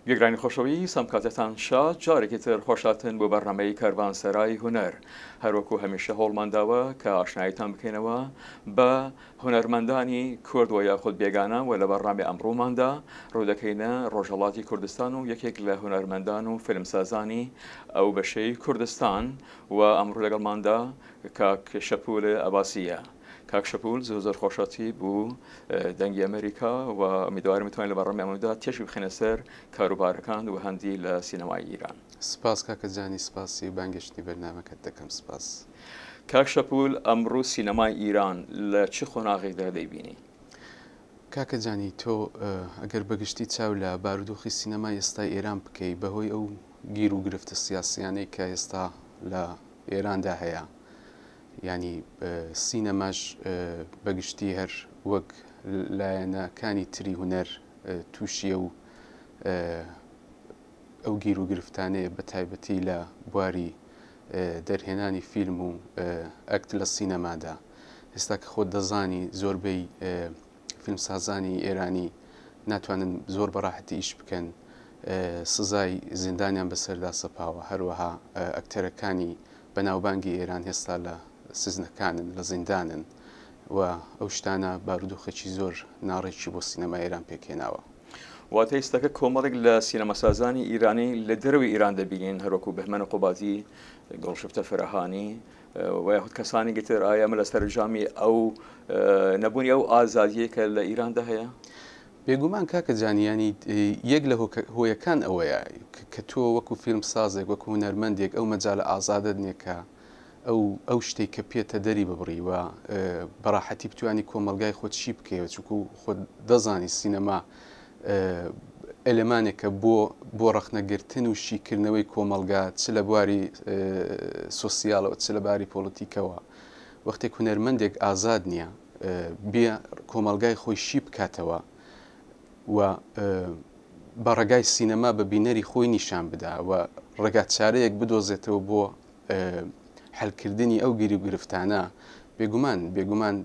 گەگرانی خۆشەوی سەمکاتتان شاد جارێکی تر خۆشاتن بۆ بەرنامەی کەروانسەرای هونەر هەروەکو هەمیشە هەوڵمانداوە کە ئاشناییتان بکەینەوە بە هونەرمەندانی کورد و یاخود بێگانە و لە بەرنامەی ئەمڕۆماندا ڕوودەکەینە ڕۆژهەڵاتی کوردستان و یەکێک لە هونەرمەندان و فیلمسازانی ئەو بەشەی کوردستان و ئەمڕۆ لەگەڵماندا کاک شەپول ئەباسیە. کاک شەپول زۆر خۆشەتی بوو دەنگی ئەمریکا و ئەمیدوارم بتوانین لە بەڕێمی ئەمەدا تێشی بخێنە سەر کاروبارەکان و هەندی لە سینەمای ئیران. سپاس کاکە جانی، سپاسی و بانگشتی بەرنامەکەت دەکەم. سپاس. کاک شەپول ئەمڕۆ سینەمای ئیران لە چ خۆناغێکدا دەیبینی؟ کاکە جانی، تۆ ئەگەر بەگشتی چاو لە بارودۆخی سینەمای ئێستای ئێران بکەی بەهۆی ئەو گیر و گرفتە سیاسیانەی کە ئێستا لە ئێراندا هەیە، ینی سینەماش بەگشتی هەر وەک لایەنەکانی تری هونەر تووشیە و ئەو گیر و گرفتانەیە بە تایبەتی لە بواری دەرهێنانی فیلم و ئەکت لە سینەمادا. ئێستا کە خۆت دەزانی زۆربەی فیلمسازانی ئێرانی ناتوانن زۆر بەڕاحەتی ئیش بکەن، سزای زیندانیان بەسەردا سەپاوە، هەروەها ئەکتەرەکانی بەناوبانگی ئێران هێستا لە سزنەکانن، لە زیندانن و ئەو شتانە بارودۆخێکی زۆر ناڕێکی بۆ سینەما ئێران پێکێناوە. واتە ئێستاکە کۆمەڵێک لە سینەمەسازانی ئیرانی لە دەروی ئیران دەبینین، هەروەکو بەهمەنە قوباتی، گڵشفتە فەرەهانی و یاخود کەسانی گتر ئایامە لە سەرنجامی ئەو نەبوونی ئەو ئازادیە کە لە ئیراندا هەیە؟ بێگومان کاکە جانیانی یەک لە هۆیەکان ئەوەیە کە تۆ وەکو فیلم سازێک وەکو هونەرمەندێک ئەو مەجالە ئازادت نییە ئەو شتێک کە پێتە دەری ببڕی و بەڕاحەتی بتوانی کۆمەلگای خۆت چی بکەوە، چونکو خۆت دەزانی سینەما ئەلێمانێکە بۆ ڕەخنەگرتن و شیکردنەوەی کۆمەلگا، چ لە بواری سۆسیالەوە چ لە باری پۆلیتیکەوە. وەختێک هونەرمەندێک ئازاد نییە بێ کۆمەلگای خۆی شی بکاتەوە و بە ڕێگای سینەما بە بینەری خۆی نیشان بدا و ڕێگات چارەیەک بدۆزێتەوە بۆ حلکردنی ئەو گیری و گرفتانە، بێگومان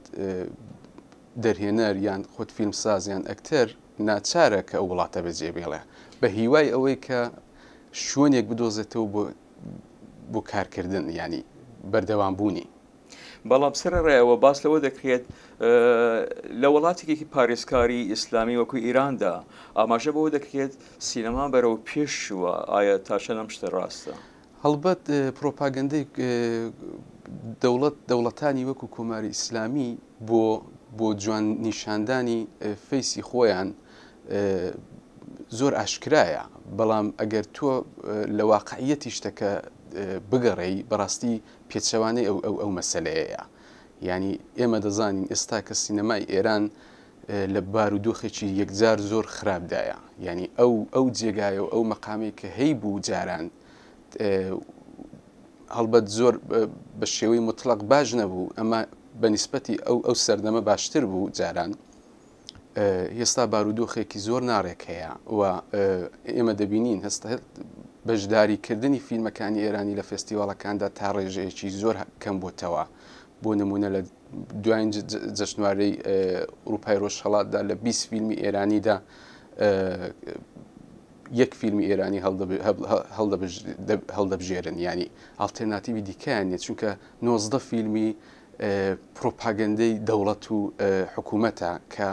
دەرهێنەر یان خۆت فیلمساز یان ئەکتەر ناچارە کە ئەو وڵاتە بەجێ بێڵێ بە هیوای ئەوەی کە شوێنێک بدۆزێتەوە بۆ کارکردن، ینی بەردەوام بوونی. بەڵام سەرڕێەوە باس لەوە دەکرێت لە وڵاتێکی پارێزکاری ئیسلامی وەکو ئیراندا ئاماژە بەوە دەکرێت سینەما بەرەو پێشوە. ئایا تاشە لەم شتە ڕاستە؟ هەڵبەت پرۆپاگەندەی دەوڵەتانی وەکو کۆماری ئیسلامی بۆ جوان نیشاندانی فەیسی خۆیان زۆر ئاشکرایە، بەڵام ئەگەر تۆ لە واقعیەتی شتەکە بگەڕێی بەڕاستی پێچەوانەی ئەو مەسەلەیە. ینی ئێمە دەزانین ئێستا کە سینەمای ئێران لە بارودۆخێکی یەکجار زۆر خراپدایە، ینی ئەو جێگایە و ئەو مەقامی کە هەی بوو جاران هەڵبەت زۆر بە شێوەی مطلق باش نەبوو، ئەمە بەنیسبەتی ئەو سەردەمە باشتر بوو جاران. هێستا بارودۆخێکی زۆر ناڕێک هەیە و ئێمە دەبینین هەستا بەشداریکردنی فیلمەکانی ئێرانی لە فستیڤالەکاندا تا ڕێژەیەکی زۆر کەم بۆتەوە. بۆ نمونە لە دوایین جەژنوارەی ئەوروپای ڕۆژهەڵاتدا لە 20 فیلمی ئێرانیدا یەک فیلمی ئێرانی هەڵدەبژێرن، ینی ئالتەرناتیوی دیکەیان نیە، چونکە 19 فیلمی پرۆپاگەندەی دەوڵەت و حکوومەتە کە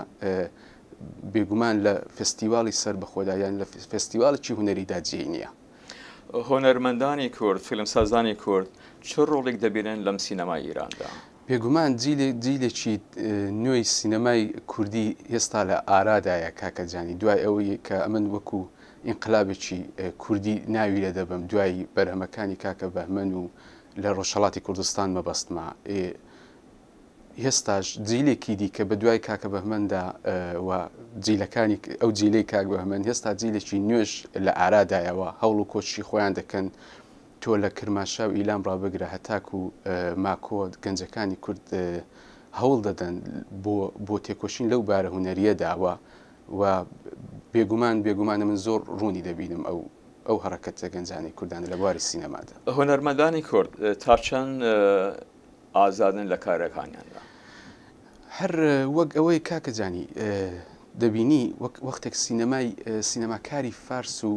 بێگومان لە فستیڤالی سەر بەخۆدا یان لە فستیڤالێکی هونەریدا جێ نییە. هۆنەرمەندانی کورد، فیلمسازانی کورد چ ڕۆڵێک دەبینن لەم سینەمای ئیراندا؟ بێگومان جیلێکی نوێی سینەمای کوردی هێستا لە ئارادایە کاکە جانی، دوای ئەوەی کە ئەمن وەکو ئینقلابێکی کوردی ناوی لە دەبم دوای بەرهەمەکانی کاکە بەهمەن و لە ڕۆژهەڵاتی کوردستان مەبەستمە. هێستاش جیلێکی دی کە بە دوای کاکە بەهمەندا و جیلەکانی ئەو جیلەی کاک بەهمەن هێستا جیلێکی نوێش لە ئارادایەوە هەوڵ و کۆچی خۆیان دەکەن تۆ لە کرماشا و ئیلام ڕابگرە هەتاک و ماکۆ گەنجەکانی کورد هەوڵ دەدەن بۆ تێکۆشین لەو بارە هونەریەداوە و بێگومانە من زۆر ڕوونی دەبینم ئەو هەڕەکەتە گەنجانی کوردان لە بواری سینەمادا. هۆنەرمەندانی کورد تا چەند ئازادن لە کارەکانیاندا؟ هەر وەک ئەوەی کاکە جانی دەبینی وەختێک سینەماکاری فارس و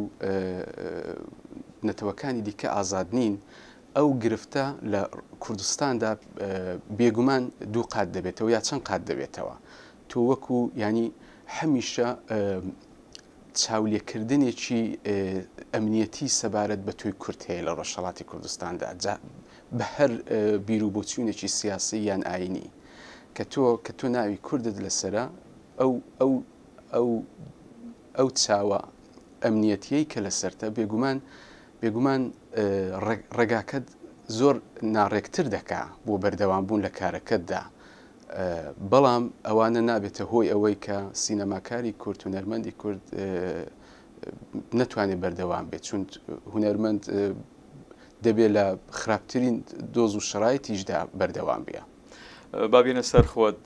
نەتەوەکانی دیکە ئازاد نین ئەو گرفتە لە کوردستاندا بێگومان دوو قات دەبێتەوە یا چەند قات دەبێتەوە تۆ وەکو ینی هەمیشە چاولێکردنێکی ئەمنیەتی سەبارەت بە تۆی کورد هەیە لە ڕۆژهەڵاتی کوردستاندا بە هەر بیر و بۆچوونێکی سیاسی یان ئاینی کە تۆ ناوی کوردت لەسرە ئەو چاوە ئەمنیەتیەی کە لەسەرتە بێگومان ڕێگاکەت زۆر ناڕێکتر دەکا بۆ بەردەوامبوون لە کارەکەتدا بەڵام ئەوانە نابێتە هۆی ئەوەی کە سینەماکاری کورد و هونەرمەندی کورد نەتوانێت بەردەوام بێت چون هونەرمەند دەبێت لە خراپترین دۆز و شرایطیشدا بەردەوام بێ. بابینە سەر خۆت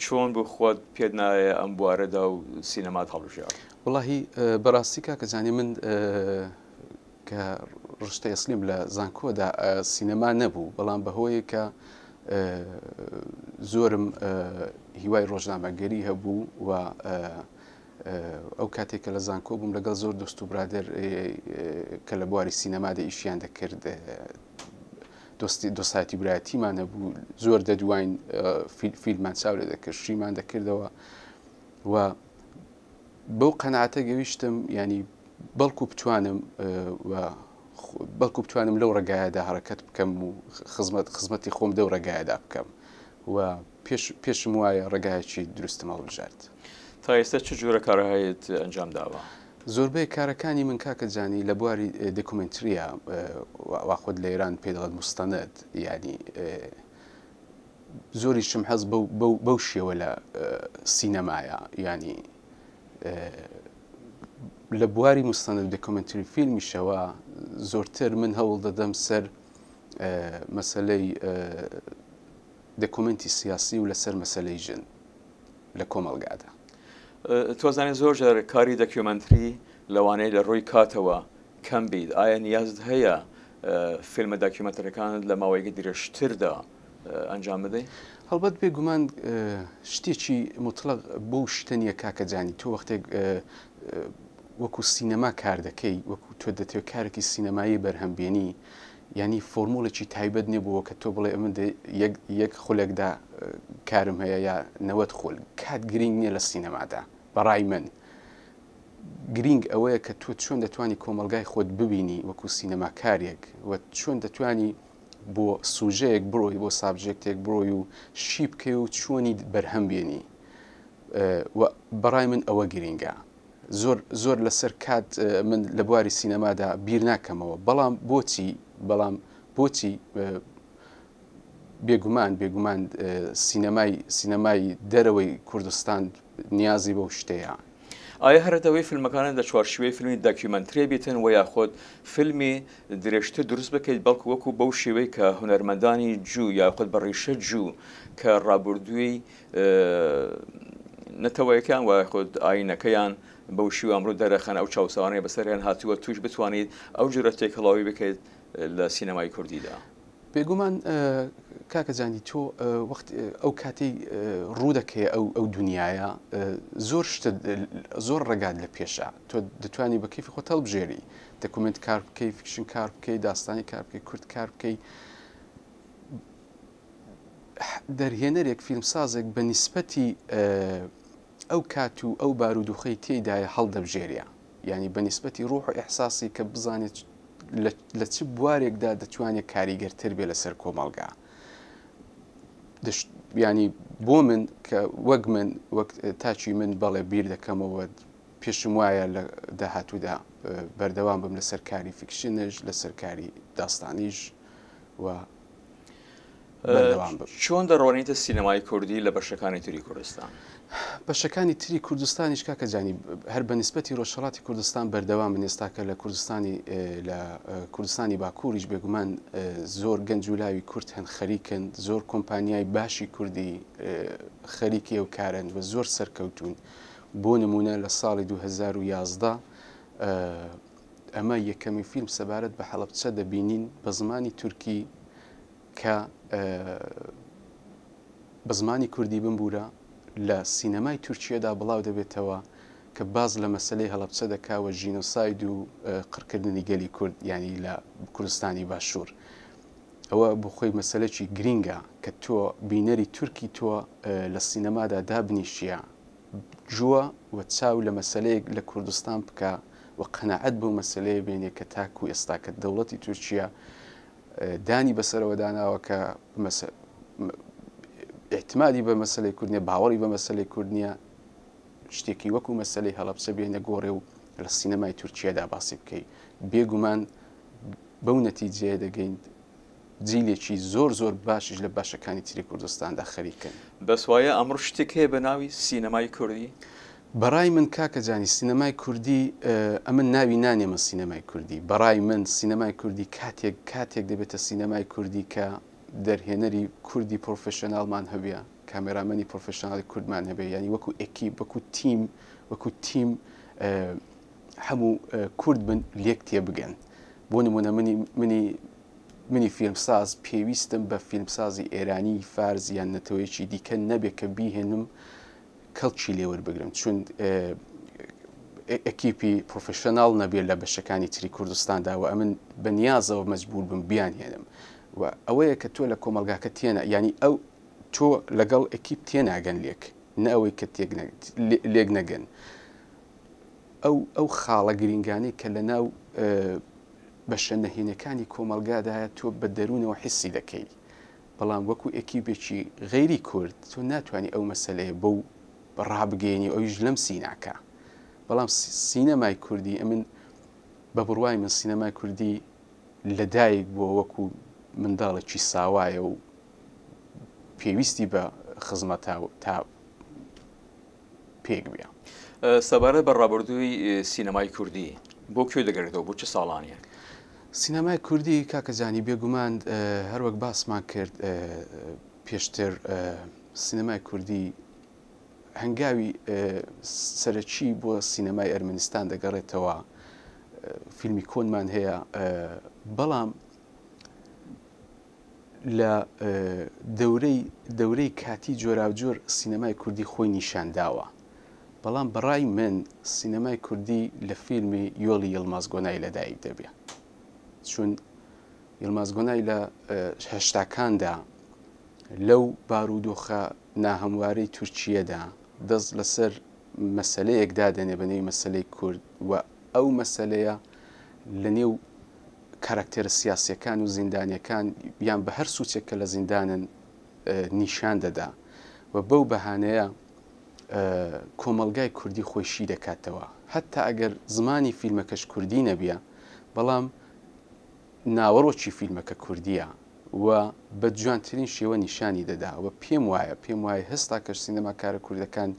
چۆن بۆ خۆت پێت نایە ئەم بوارەدا و سینەمات هەڵبژێڕ؟ وڵاهی بەڕاستی کاکەجانی من کە ڕشتە ئەسلیم لە زانکۆدا سینەما نەبوو بەڵام بەهۆیە کە زۆرم هیوای ڕۆژنامەگەری هەبوو و ئەو کاتێکە لە زانکۆ بووم لەگەڵ زۆر دۆست و برادر کە لە بواری سینەمادا ئیشیان دەکرد دۆسایەتی برایەتیمان هەبوو زۆر دەدوین فیلمان چاو لێ دەکرد شیمان دەکردەوە و بەو قەناعەتە گەویشتم ینی بەڵکو بتوانم لەو ڕێگایەدا حرەکەت بکەم و خزمەتی خۆم دەو ڕێگایەدا بکەم و پێشم وایە ڕێگایەکی دروستم هەڵبژارد. تا ئێستا چ جۆرە کارەهایت ئەنجام داوە؟ زۆربەی کارەکانی من کاکەجانی لە بواری دۆکومنتریە واخۆت لە ئێران پێدەڵێت مستەنەد ینی زۆریشم حەز بەو شێوە لە سینەمایە ینی لە بواری مستەنەد دۆکومنتری فیلمیشەوە زۆرتر من هەوڵ دەدەم سەر مەسەلەی دۆکومنتی سیاسی و لەسەر مەسەلەی ژن لە کۆمەڵگادا. تۆزانێت زۆر جار کاری دۆکیومنتری لەوانەیە لە ڕووی کاتەوە کەم بیت ئایا نیازت هەیە فیلمە دۆکیومنتەرەکانت لە ماوەیەکی درێژتردا ئەنجام بدەیت؟ هەڵبەت بێگومان شتێکی مطلق بۆ شتەنیە کاکەجانی تۆ وەختێک وەکو سینەما کار دەکەی وەکو تۆ دەتەوێت کارێکی سینەمایی بەرهەمبێنی ینی فۆرمۆڵێکی تایبەت نێبووە کە تۆ بڵێ ئەمە یەک خولێکدا کارم هەیە یا 90 خۆل کات گرنگ نییە لە سینەمادا بەڕای من گرنگ ئەوەیە کە تۆ چۆن دەتوانی کۆمەلگای خۆت ببینی وەکو سینەماکارێک و چۆن دەتوانی بۆ سوژەیەک بڕۆی بۆ سابژێکتێک بڕۆی و شی بکەی و چۆنی بەرهەم بێنی بەڕای من ئەوە گرنگە زۆر لەسەر کات من لە بواری سینەمادا بیر ناکەمەوە بەڵام بۆچی بێگومان سینەمای دەرەوەی کوردستان نیازی بەو شتەیە. ئایا هەرەتەوەی فیلمەکانە لە چوارچوەی فیلمی داکیومنتری بیتن و یاخۆت فیلمی درێژتر دروست بکەیت بەڵکو وەکو بەو شێوەی کە هونەرمەندانی جوو یاخۆت بە ڕیشە جوو کە ڕابردووی نەتەوەیەکان و یاخۆت ئاینەکەیان بەو شێوە ئەمڕۆ دەرەخەن ئەو چاوسەوانەیە بەسەریان هاتووە توش بتوانیت ئەو جۆرە تێکەڵاوی بکەیت لە سینەمای کوردیدا؟ بێگومان کاکەجانی تۆ ئەو کاتی ڕوو دەکەی ئەو دنیاە زۆر ڕێگات لە پێشە تۆ دەتوانی بە کەیفی خۆت هەڵبژێری دەکومنت کار بکەی فیکشن کار بکەی داستانی کار بکەی کورد کار بکەی دەرهێنەرێک فیلمسازێک بە نیسبەتی ئەو کات و ئەو بارودۆخەی تێدایە هەڵدەبژێریە ینی بە نیسبەتی ڕوح و ئیحساسی کە بزانێت لە چ بوارێکدا دەتوانێت کاریگەرتر بێ لەسەر کۆمەڵگا ینی بۆ من کە وەک تاچی من بەڵێ بیر دەکەمەوە پێشم وایە لە داهاتوودا بەردەوام بم لەسەر کاری فیکشنش لەسەر کاری داستانیش و چۆن دەڕۆنیتە سینەمای کوردی لە بەشەکانی تری کوردستان؟ بەشەکانی تری کوردستانیش کاکەجانی هەر بە نیسبەتی ڕۆژهەڵاتی کوردستان بەردەوام من ئێستاکە لە کوردستانی باکووریش بێگومان زۆر گەنج و لاوی کورد هەن خەریکن زۆر کۆمپانیای باشی کوردی خەریکی ئەو کارن و زۆر سەرکەوتون بۆ نمونە لە ساڵی 2011 ئەمە یەکەمی فیلم سەبارەت بە حەڵەبچە دەبینین بە زمانی تورکی کە بە زمانی کوردی بمبورە لە سینەمای تورکیەدا بڵاو دەبێتەوە کە باز لە مەسلەی هەڵەبچە دەکاوە ژینۆساید و قڕکردنی گەلی کورد ینی لە کوردستانی باشوور. ئەوە بۆ خۆی مەسلەی گرینگە کە تۆ بینەری تورکی تۆ لە سینەمادا دابنیشیە جووە و چاو لە مەسلەیەک لە کوردستان بکە و قەنەعەت بەو مەسلەیە بێنێ کە تاکو ئێستا کە دەوڵەتی تورکیا دانی بەسەرەوە داناوە کە احتمادی بە مەسلەی کوردنیە باوەڕی بە مەسلەی کوردنیە شتێکی وەکو مەسلەی هەڵەبچە بێنە گۆڕێ و لە سینەمای تورکیادا باسی بکەیت بێگومان بەو نەتیجەیە دەگەین جیلێکی زۆر زۆر باشش لە باشەکانی تری کوردستاندا خەریکن. بەسوایە ئەمڕۆ شتێک هەیە بە ناوی سینەمای کوردی؟ بەڕای من کاکە جانی سینەمای کوردی ئەمە ناوی نانێمە سینەمای کوردی. بەڕای من سینەمای کوردی کاتێک دەبێتە سینەمای کوردی کە دەرهێنەری کوردی پرۆفشناڵمان هەبێ، کامێرامەنی پرۆفشناڵی کوردمان هەبێ، ینی وەکو ئەکیب وەکو تیم هەموو کورد بن لێک تێبگەن. بۆ نمونە منی فیلمساز پێویستم بە فیلمسازی ئێرانی فارز یان نەتەوەیەکی دیکە نەبێت کە بیهێنم کەڵکی لێوەربگرم چون ئەکیپی پرۆفشناڵ نەبێت لە بەشەکانی تری کوردستاندا و ئەمن بەنیازەوە مەجبور بم بیانهێنم و ئەوەیە کە تۆ لە کۆمەلگاکە تێنە ینی ئەو تۆ لەگەڵ ئەکیپ تێناگەن لێک نە ئەوەی کە لێک نەگەن ئەو خاڵە گرنگانەی کە لە ناو بەشە نەهێنەکانی کۆمەلگادایە تۆ بە دەروونەوە حسی دەکەی بەڵام وەکو ئەکیبێکی غەیری کورد تۆ ناتوانانی ئەو مەسلەیە بەو ڕابگەینی ئەویش لەم سیناکە. بەڵام سینەمای کوردی ئەمن بە بڕوای من سینەمای کوردی لەدایک بووە وەکو منداڵێکی ساوایە و پێویستی بە خزمەتا تا پێک بێ. سەبارەت بە ڕابردووی سینەمای کوردی بۆ کوێ دەگەڕێتەوە بۆ چه ساڵانیە؟ سینەمای کوردی کاکەجانی بێگومان هەروەک باسمان کرد پێشتر سینەمای کوردی هەنگاوی سەرەکی بۆ سینەمای ئەرمەنیستان دەگەڕێتەوە فیلمی کۆنمان هەیە بەڵام لە دەورەی کاتی جۆراوجۆر سینەمای کوردی خۆی نیشانداوە بەڵام بەڕای من سینەمای کوردی لە فیلمی یۆڵی یڵماز گۆنای لەدایک دەبێت چون یڵماز گۆنای لە هەشتاکاندا لەو بارودۆخە ناهەموارەی تورکیەدا دەست لەسەر مەسەلەیەک دادەنێ بەنێوی مەسەلەی کورد و ئەو مەسەلەیە لە نێو کاراکتێرە سیاسیەکان و زیندانیەکان یان بە هەر سوچێک کە لە زیندانن نیشان دەدا و بەو بەهانەیە کۆمەلگای کوردی خۆشی دەکاتەوە هەتا ئەگەر زمانی فیلمەکەش کوردی نەبیە بەڵام ناوەڕۆکی فیلمەکە کوردیە و بە جوانترین شێوە نیشانی دەدا و پێم وایە هەستا کەش سینەماکارە کوردەکان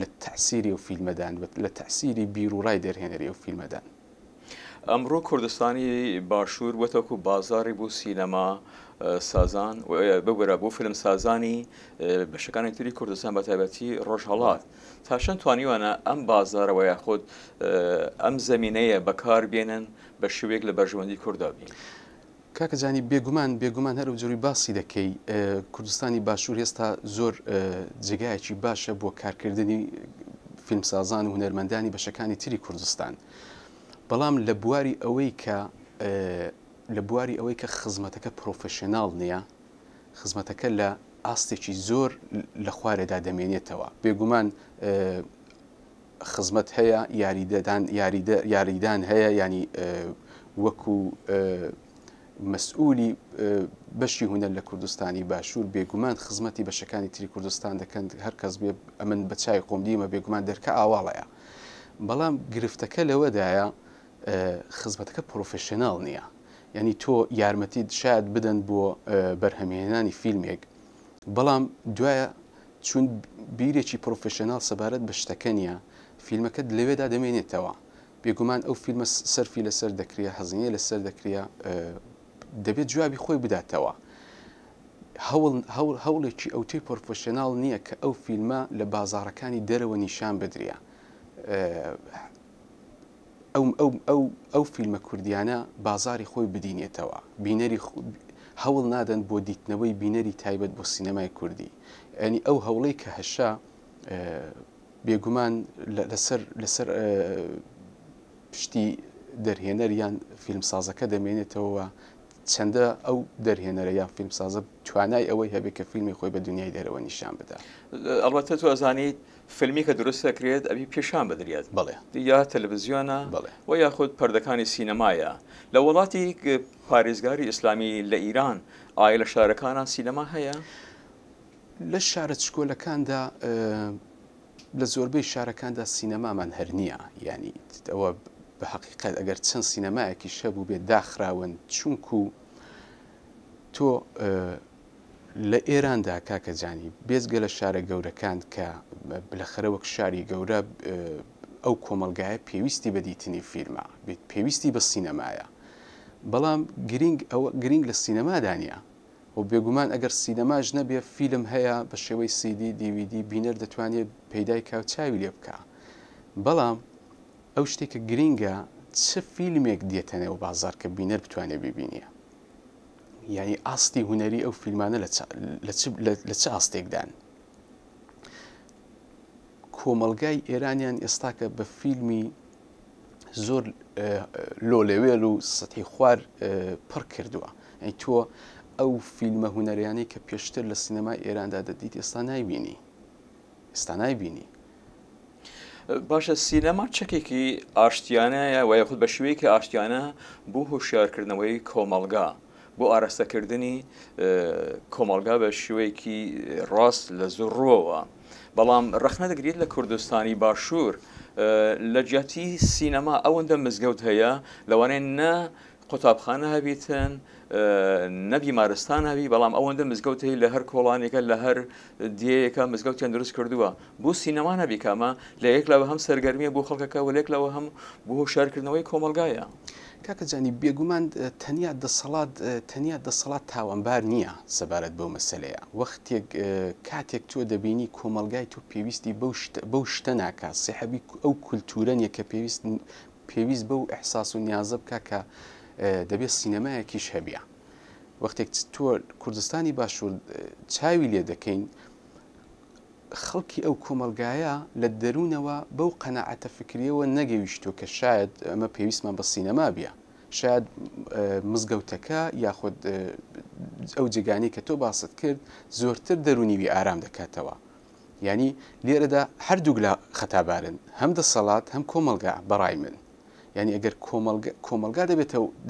لە تەعسیری و فیلمەدان لە تەعسیری بیرروڕای دەرهێنەری و فیلمەدان. ئەمڕۆ کوردستانی باشوور وەتەکو بازاری بۆ سینەما سازان بگوەرە بۆ فیلم سازانی بەشەکانی تری کوردستان بە تایبەتی ڕۆژهەڵات تا چەند توانیوانە ئەم بازارەوە یاخود ئەم زەمینەیە بەکار بێنن بە شوێک لە بەرژەوەندی کووردا بین. کاکەجانی بێگومان هەر جۆری باسی دەکەی کوردستانی باشوور هێستا زۆر جێگایەکی باشە بۆ کارکردنی فیلمسازان و هونەرمەندانی بەشەکانی تری کوردستان بەڵام لە بواری ئەوەی کە خزمەتەکە پرۆفشناڵ نییە خزمەتەکە لە ئاستێکی زۆر لە خوارێدا دەمێنێتەوە بێگومان خزمەت هەیە یاریدان هەیە ینی وەکو مەسئولی بەشی هونەر لە کوردستانی باشوور بێگومان خزمەتی بەشەکانی تری کوردستان دەکەن هەر کەس بێ ئەمن بە چای خۆمدیمە بێگومان دەرکە ئاواڵەیە بەڵام گرفتەکە لەوەدایە خزمەتەکە پرۆفشناڵ نییە یعنی تۆ یارمەتی شاید بدەن بۆ بەرهەمهێنانی فیلمێک بەڵام دوایە چون بیرێکی پرۆفشناڵ سەبارەت بە شتەکە نیە فیلمەکەت لەوێدا دەمێنێتەوە بێگومان ئەو فیلمە سەرفی لەسەر دەکرێت هەزینە لەسەر دەکرێت دەبێت جوابی خۆی بداتەوە هەوڵێکی ئەوتەی پرۆفشناڵ نییە کە ئەو فیلمە لە بازاڕەکانی دەرەوە نیشان بدرێ ئەو فیلمە کوردیانە بازاری خۆی بدینێتەوە بینەری هەوڵ نادەن بۆ دیتنەوەی بینەری تایبەت بۆ سینەمای کوردی ئەنی ئەو هەوڵەی کە هەشا بێگومان لەسەر پشتی دەرهێنەریان فیلمسازەکە دەمێنێتەوە چەندە ئەو دەرهێنەرە یان فیلمسازە توانای ئەوەی هەبێت کە فیلمی خۆی بە دنیای دەرەوە نیشان بدە. ئەڵبەتە تو ئەزانیت فیلمی کە دروست دەکرێت ئەبی پێشان بدرێت بەڵێ یا تەلەڤیزیۆنە و یاخود پەردەکانی سینەمایە. لە وڵاتی پارێزگاری ئیسلامی لە ئیران ئایا لە شارەکانان سینەما هەیە؟ لە شارە چکۆلەکاندا لە زۆربەی شارەکاندا سینەمامان هەر نییە، ینی ئەوە بە حقیقەت ئەگەر چەند سینەمایەکی شەبوو بێت داخراون، چونکو تۆ لە ئێراندا کاکەجانی بێزگە لە شارە گەورەکان کە بلەخرە وەک شاری گەورە ئەو کۆمەلگایە پێویستی بە دیتنی فیلمە بێت، پێویستی بە سینەمایە، بەڵام گرنگ لە سینەمادانە و بێگومان ئەگەر سینەماژ نەبێ فیلم هەیە بە شێوەی CD DVD بینەر دەتوانێت پەیدای کاوچاوی لێ بکە، بەڵام ئەو شتێکە گرینگە چه فیلمێک دێتەنێ و بازار کە بینەر بتوانێت ببینیە، یعنی ئاستی هوەری ئەو فیلمانە لە چه ئاستێکدان. کۆمەلگای ئێرانیان ئێستاکە بە فیلمی زۆر لۆلەوێل و سەتحی خوار پڕ کردووە، ئەی تۆ ئەو فیلمە هوەریانەی کە پێشتر لە سینەمای ئێراندا دەدیت ئێستا نایبینی. باشە سینەما چەکێکی ئاشتیانەیە و یاخود بە شوەیەکی ئاشتیانە بۆ هۆشیارکردنەوەی کۆمەلگا، بۆ ئاراستەکردنی کۆمەلگا بە شوەیەکی ڕاست لە زۆر ڕۆوە، بەڵام ڕخنە دەگرێت لە کوردستانی باشوور لە جیاتی سینەما ئەوەندە مزگەوت هەیە لەوانەیە نە قوتابخانە هەبیتن نە بیمارستان هەبی، بەڵام ئەوەندە مزگەوت هەیە لە هەر کۆڵانێکە لە هەر دیەیەکە مزگەوتیان دروست کردووە بۆ سینەما نەبی کامە لە یەک لەوە هەم سەرگەرمیە بۆ خەڵکەکە و لێک لەوە هەم بۆ هۆشیارکردنەوەی کۆمەلگایە. کاکەجانی بێگومان تەنیا دەسەڵات تاوانبار نییە سەبارەت بەو مەسەلەیە، وەختێک کاتێک تۆ دەبینی کۆمەلگای تۆ پێویستی بەو شتە ناکات، سێحەبی ئەو کولتورەنیە کە پێویست بەو ئەحساس و نیازە بکە کە دەبێت سینەمایەکیش هەبیە. وەختێک تۆ کوردستانی باشوور چاوی لێ دەکەین، خەڵکی ئەو کۆمەلگایە لە دەروونەوە بەو قەناعەتە فکریەوە نەگەویشتۆ کە شاید ئەمە پێویستمان بە سینەما بیە، شاید مزگەوتەکە یاخود ئەو جێگانی کە تۆ باست کرد زۆرتر دەرونیوی ئارام دەکاتەوە. ینی لێرەدا هەردووک لە خەتابارن، هەم دەسەڵات هەم کۆمەلگا بەڕای من. ینی ئەگەر کۆمەلگا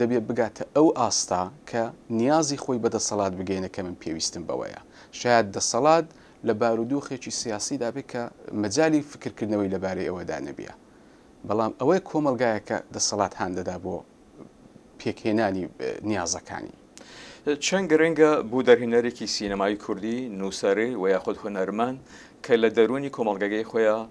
دەبێت بگاتە ئەو ئاستا کە نیازی خۆی بەدەسەڵات بگەینە کە من پێویستم بەوەیە، شاید دەسەڵات لە بارودۆخێکی سیاسیدا بێت کە مەجای فکرکردنەوەی لەبارەی ئەوەدا نەبیە، بەڵام ئەوەی کۆمەلگایە کە دەسەڵات هاندەدا بۆ پێکهێنانی نیازەکانی. چەند گرنگە بوو دەرهێنەرێکی سینەمای کوردی نووسەری و یاخود هونەرمەند کە لە دەرونی کۆمەلگەکەی خۆیان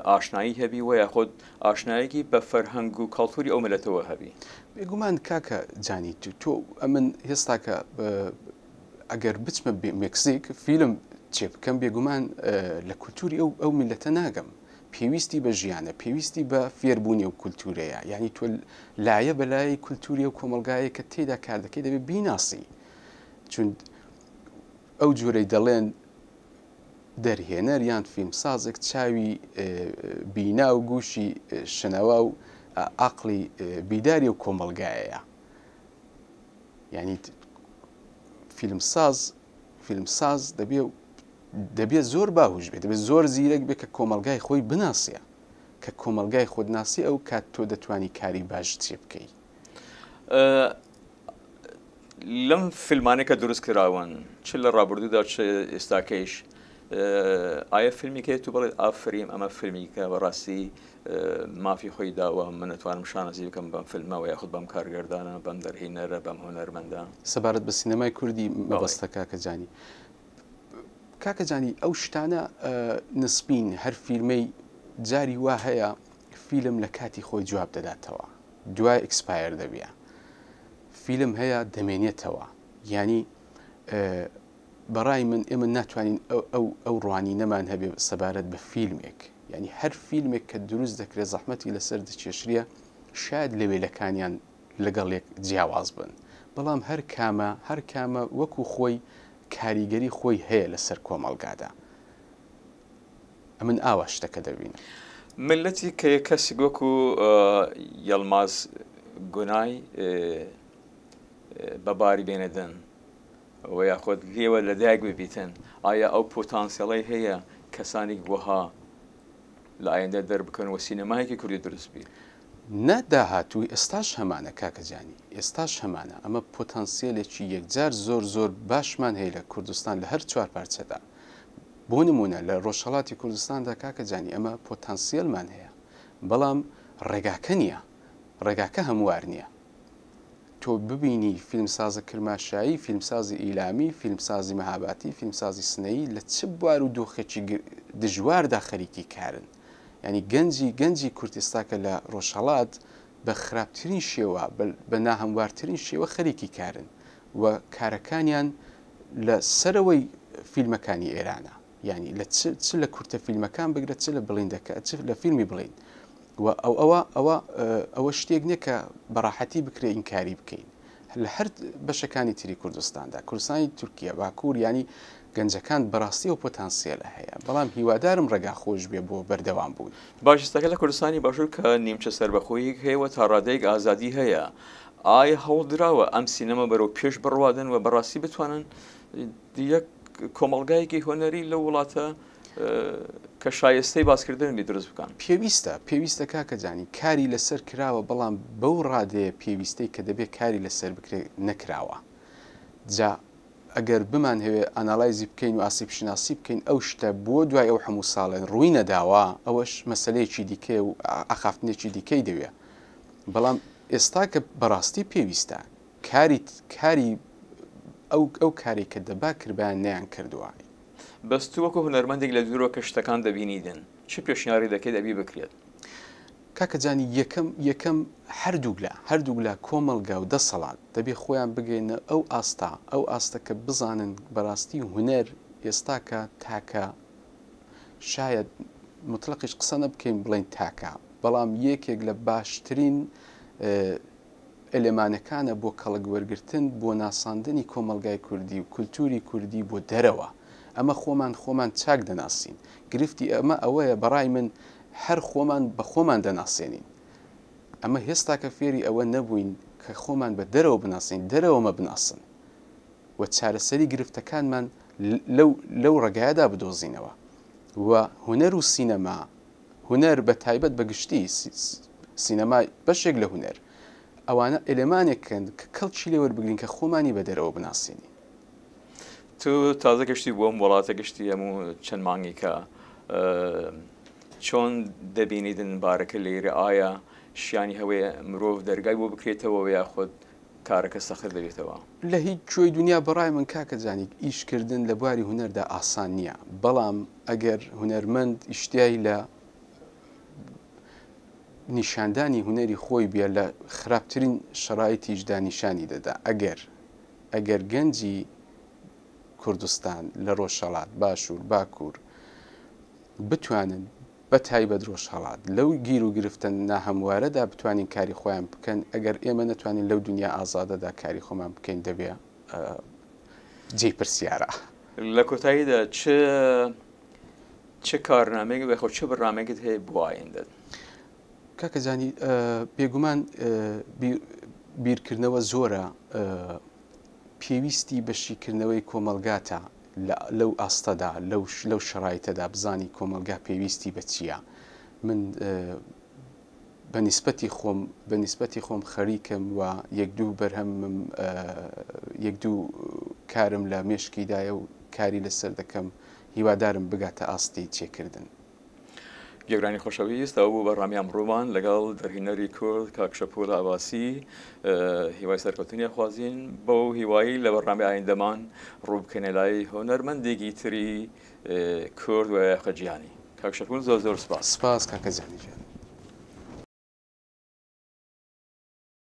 ئاشنایی هەبی و یاخود ئاشنایەکی بە فەرهەنگ و کەڵتوری ئەو ملەتەوە هەبی. بێگومان کاکە جانی تۆ ئەمن هێستاکە ئەگەر بچمە مێکسیک فیلم چێ بکەم بێگومان لە کولتوری ئەو میلەتە ناگەم، پێویستی بە ژیانە، پێویستی بە فێربوونی و کولتورەیە، یعنی تۆ لایە بەلای کولتوری و کۆمەلگایە کە تێدا کار دەکەی دەبێت بیناسی، چون ئەو جۆرەی دەڵێن دەرهێنەر یان فیلمسازێک چاوی بینا و گوشی شنەوە و عەقڵی بیداری و کۆمەلگایەیە، یعنی فیلمساز دەبێت زۆر باهوش بێت، دەبێت زۆر زیرەک بێت کە کۆمەلگای خۆی بناسیە، کە کۆمەلگای خۆت ناسی ئەو کات تۆ دەتوانی کاری باش چێ بکەیت. لەم فیلمانێکە دروست کراون چ لە ڕابردوودا چ ئێستاکەیش ئایا فیلمیکە تو بڵێت ئافریم ئەمە فیلمیکە بەڕاستی مافی خۆی داوە من نتوانم شانەزی بکەم بەم فیلمەوە یاخود بەم کارگەردانە بەم دەرهێنەرە بەم هونەرمەندە سەبارەت بە سینەمای کوردی مەبەستە کاکەجانی ئەو شتانە نسبین، هەر فیلمەی جاری وا هەیە فیلم لە کاتی خۆی جواب دەداتەوە، دوای ئەکسپایر دەبیە، فیلم هەیە دەمێنێتەوە، ینی بەڕای من ئێمە ناتوانین ئەو ڕوانی نەمان هەبێ سەبارەت بە فیلمێک، ینی هەر فیلمێک کە دروست دەکرێت زەحمەتی لەسەر دەکێشریە شاید لە وێلەکانیان لەگەڵێک جیاواز بن، بەڵام هەر کامە وەکو خۆی کاریگەری خۆی هەیە لەسەر کۆمەلگادا. من ئاوا شتەکە دەبینە. ملەتی کە کەسی وەکو یەڵماز گونای بەباری بێنەدەن و یاخۆت لێوە لەدایک ببیتن، ئایا ئەو پۆتانسیەڵی هەیە کەسانی وەها لە ئایندە دەربکەن و سینەمایەکی کوردی دروست بی؟ نەداهاتووی ئێستاش هەمانە کاکەجانی، ئێستاش هەمانە. ئەمە پۆتانسیلێکی یەکجار زۆر باشمان هەیە لە کوردستان لە هەر چوار پارچەدا. بۆ نمونە لە ڕۆژهەڵاتی کوردستاندا کاکەجانی ئەمە پۆتانسیلمان هەیە، بەڵام ڕێگاکە نییە، ڕێگاکە هەموار نییە. تۆ ببینی فیلمسازە کرماشایی، فیلمسازی ئیلامی، فیلمسازی مەهاباتی، فیلمسازی سنەیی لە چ بوار و دۆخێکی دژواردا خەریکی کارن. ینی گەنجی کوردستاکە لە ڕۆژهەڵات بە خراپترین شێوە، بە ناهەموارترین شێوە خەریکی کارن و کارەکانیان لە سەرەوەی فیلمەکانی ئێرانە. ینی لە چ لە کورتە فیلمەکان بگرێت، چ لە بڵیندەکە، چ لە فیلمی بڵین. و ئەوە شتێک نییە کە بەڕاحەتی بکرێ ئینکاری بکەین لە هەر بەشەکانی تری کوردستاندا، کوردستانی تورکیا، باکوور، ینی گەنجەکان بەڕاستی و پۆتانسیێلە هەیە، بەڵام هیوادارم ڕێگا خۆش بێ بۆ بەردەوام بوون. باشستەکە لە کوردستانی باشوور کە نیمچە سەربەخۆیی هەیەوە تا ڕادەیەک ئازادی هەیە، ئایا هەوڵدراوە ئەم سینەمە بەرەو پێش بڕوادن و بەڕاستی بتوانن یەک کۆمەڵگایەکی هۆنەری لە وڵاتە کە شایستەی باسکردنی دروست بکەن؟ پێویستە کاکەجانی کاری لەسەر کراوە، بەڵام بەو ڕادەیە پێویستەی کە دەبێت کاری لەسەر بکرێ نەکراوە. جا ئەگەر بمان هەوێ ئەناڵایزی بکەین و ئاسیب شناسی بکەین ئەو شتە بۆ دوای ئەو هەموو ساڵێن ڕووی نەداوە، ئەوەش مەسەلەیەکی دیکە و ئاخافتنێکی دیکەی دەوێت. بەڵام ئێستا کە بەڕاستی پێویستە کاری ئەو کاری کە دەبا کردیان نەیان کردووە. بەستو وەکو هونەرمەندێک لە دوورەوە کە شتەکان دەبینیدن، چ پێشنیاری دەکەیت ئەبی بکرێت؟ کاکەجانی یەکەم هەردوو لە کۆمەڵگا و دەسەڵات دەبێ خۆیان بگەینە ئەو ئاستە کە بزانن بەڕاستی هونەر ئێستاکە تاکە، شاید مطلقیش قسە نەبکەین بڵین تاکە، بەڵام یەکێک لە باشترین ئەلێمانەکانە بۆ کەڵک وەرگرتن، بۆ ناساندنی کۆمەلگای کوردی و کولتوری کوردی بۆ دەرەوە. ئەمە خۆمان چاک دەناسین. گرفتی ئەمە ئەوەیە بەڕای من هەر خۆمان بە خۆمان دەناسێنین. ئەمە هێستا کە فێری ئەوە نەبووین کە خۆمان بە دەرەوە بناسین، دەرەوەمە بناسن و چارەسەری گرفتەکانمان لەو ڕێگایەدا بدۆزینەوە. و هونەر و سینەما، هونەر بە تایبەت بەگشتی سینەما بەشێک لە هونەر، ئەوانە ئەلێمانێکن کە کەڵکی لێ وەربگرین کە خۆمانی بە دەرەوە بناسیێنین. تو تازە گەشتی بۆم وڵاتە گشتی هەموو چەند مانگی کە چۆن دەبینیدن بارەکە لێرە؟ ئایا شیانی هەوەیە مرۆڤ دەرگای بۆ بکرێتەوە و یاخۆت کارەکە سەخت دەبێتەوە؟ لە هیچ کوێی دنیا بەڕای من کاکەجانی ئیشکردن لە بواری هونەردا ئاسان نییە، بەڵام ئەگەر هونەرمەند ئیشتیایی لە نیشاندانی هونەری خۆی بێ لە خراپترین شەرایطیشدا نیشانی دەدا. ئەگەر گەنجی کوردستان لە ڕۆژهەڵات، باشوور، باکوور بتوانن بە تایبەت ڕۆژهەڵات لەو گیر و گرفتن ناهەموارەدا بتوانین کاری خۆیان بکەن، ئەگەر ئێمە نەتوانین لەو دنیا ئازادەدا کاری خۆمان بکەین دەبێ جێی پرسیارە. لە کۆتاییدا چه کارنامەیەک بەخۆ چه بەڕنامەیەکت هەیە بۆ ئایندەت؟ کاکەجانی بێگومان بیرکردنەوە زۆرە، پێویستی بەشیکردنەوەی کۆمەلگاتە لەو ئاستەدا، لەو شەڕایتەدا بزانی کۆمەلگا پێویستی بە چییە. من بە نیسبەتی خۆم خەریکم و یەکدوو بەرهەمم یەکدوو کارم لە مێشکیدایە و کاری لەسەر دەکەم، هیوادارم بگاتە ئاستی چێکردن. گەورانی خۆشەویست، ئەو بوو بەڕامی ئەمڕۆمان لەگەڵ دەرهینەری کورد کاک شەپۆل ئاباسی، هیوای سەرکەوتنی خوازیین بەو هیوایی لە بەڕامی ئایندەمان ڕوو بکەنە لای هۆنەرمەندێکی تری کورد و یاخەجیانی. کاک شەپۆل زۆر سپاس. سپاس کاکەجانی.